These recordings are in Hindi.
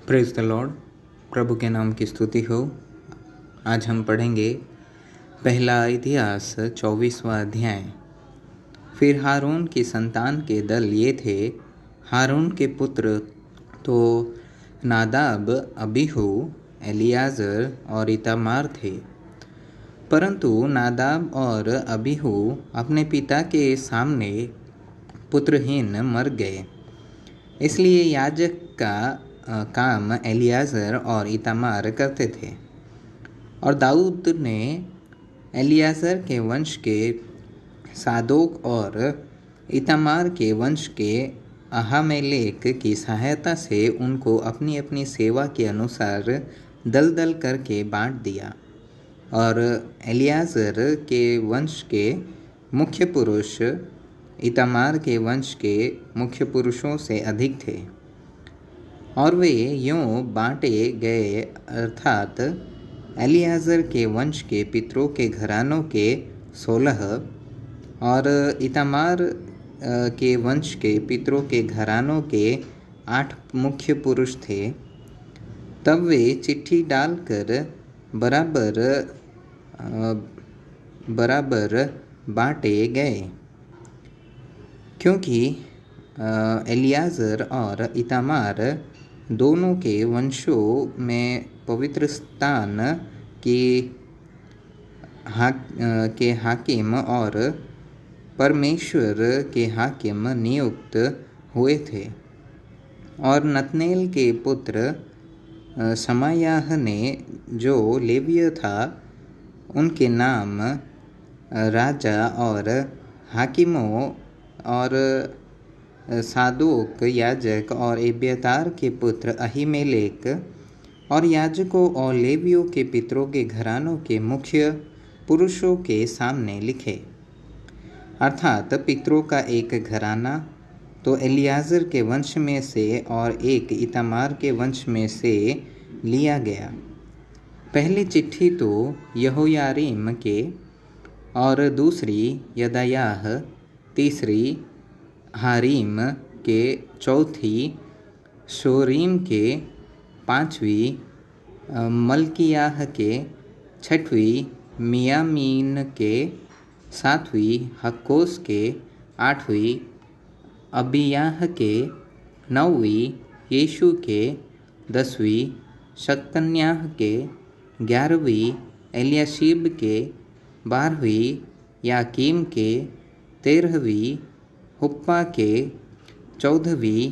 Praise the Lord. प्रभु के नाम की स्तुति हो। आज हम पढ़ेंगे पहला इतिहास 24वां अध्याय। फिर हारून की संतान के दल ये थे। हारून के पुत्र तो नादाब, अबीहू, एलियाजर और इतामार थे। परंतु नादाब और अबीहू अपने पिता के सामने पुत्रहीन मर गए। इसलिए याजक का काम एलियाजर और इतामार करते थे। और दाऊद ने एलियाजर के वंश के सादोक और इतामार के वंश के अहामेलेक की सहायता से उनको अपनी अपनी सेवा के अनुसार दल दल करके बांट दिया। और एलियाजर के वंश के मुख्य पुरुष इतामार के वंश के मुख्य पुरुषों से अधिक थे। और वे यूँ बांटे गए, अर्थात एलियाजर के वंश के पितरों के घरानों के 16 और इतामार के वंश के पितरों के घरानों के 8 मुख्य पुरुष थे। तब वे चिट्ठी डालकर बराबर बांटे गए, क्योंकि एलियाजर और इतामार दोनों के वंशों में पवित्र स्थान के हाकिम और परमेश्वर के हाकिम नियुक्त हुए थे। और नतनेल के पुत्र शमायाह ने, जो लेवीय था, उनके नाम राजा और हाकिमों और सादोक याजक और एब्यातार के पुत्र अहीमेलेक और याजकों और लेवियों के पितरों के घरानों के मुख्य पुरुषों के सामने लिखे। अर्थात पितरों का एक घराना तो एलियाजर के वंश में से और एक इतामार के वंश में से लिया गया। पहली चिट्ठी तो यहोयारीम के, और दूसरी यदायाह, तीसरी हारीम के, चौथी शोरीम के, पांचवी मल्कियाह के, छठवीं मियामीन के, सातवीं हक्कोस के, आठवीं अबियाह के, नौवीं यीशु के, 10वीं शक्तन्याह के, 11वीं एलियाशीब के, 12वीं याकीम के, 13वीं हुप्पा के, 14वीं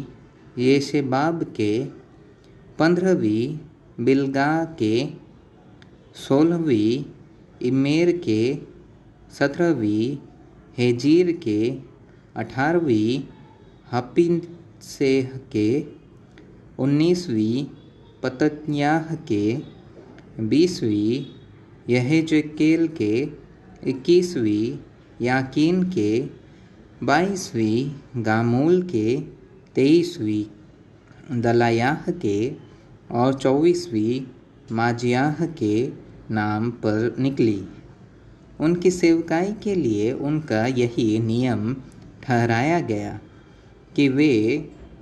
येशेबाब के, 15वीं बिलगा के, 16वीं इमेर के, 17वीं हेजीर के, 18वीं हपिसेह के, 19वीं पतन्याह के, 20वीं यहेजकेल के, 21वीं याकीन के, 22वीं गामूल के, 23वीं दलायाह के और 24वीं माजियाह के नाम पर निकली। उनकी सेवकाई के लिए उनका यही नियम ठहराया गया कि वे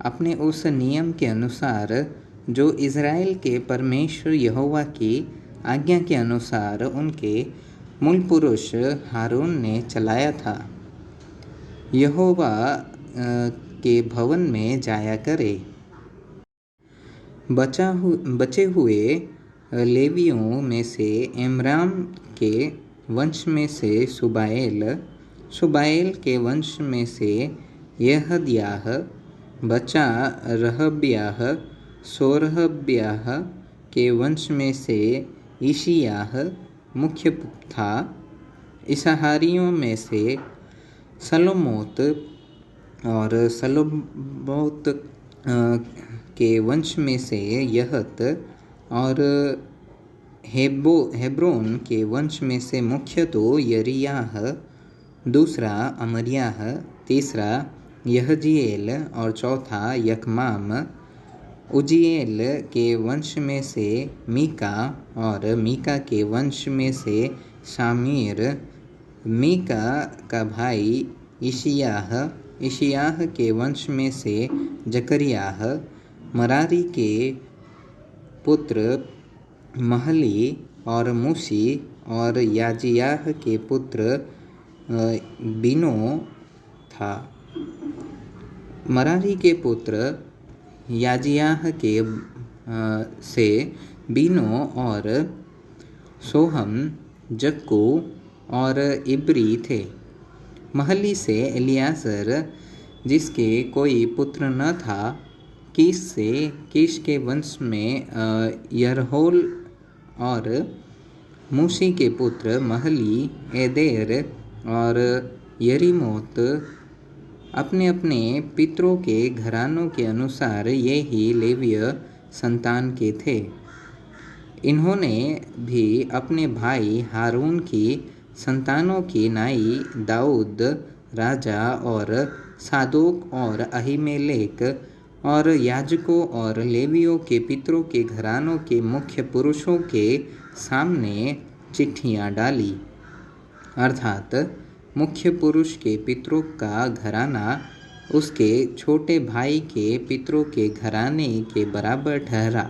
अपने उस नियम के अनुसार जो इज़राइल के परमेश्वर यहोवा की आज्ञा के अनुसार उनके मूल पुरुष हारून ने चलाया था, यहोवा के भवन में जाया करे। बचे हुए लेवियों में से एमराम के वंश में से सुबाएल के वंश में से यहद्याह, बचा रहब्याह, सोरहब्याह के वंश में से ईशियाह मुख्य था। इसहारियों में से सलोमोत और सलोमोत के वंश में से यहत और हेब्रोन के वंश में से मुख्य तो यरियाह, दूसरा अमरियाह, तीसरा यहजीएल और चौथा यकमाम। उजिएल के वंश में से मीका और मीका के वंश में से शामीर। मीका का भाई इशियाह के वंश में से जकरियाह। मरारी के पुत्र महली और मूसी और याजियाह के पुत्र बिनो था। मरारी के पुत्र याजियाह के से बिनो और सोहम, जक्कू और इब्री थे। महली से एलियाजर, जिसके कोई पुत्र न था। कीश के वंश में यरहोल और मूसी के पुत्र महली, एदेर और यरीमोत अपने अपने पितरों के घरानों के अनुसार ये ही लेवीय संतान के थे। इन्होंने भी अपने भाई हारून की संतानों की नाई दाऊद राजा और सादोक और अहीमेलेक और याजकों और लेवियों के पितरों के घरानों के मुख्य पुरुषों के सामने चिट्ठियाँ डाली, अर्थात मुख्य पुरुष के पितरों का घराना उसके छोटे भाई के पितरों के घराने के बराबर ठहरा।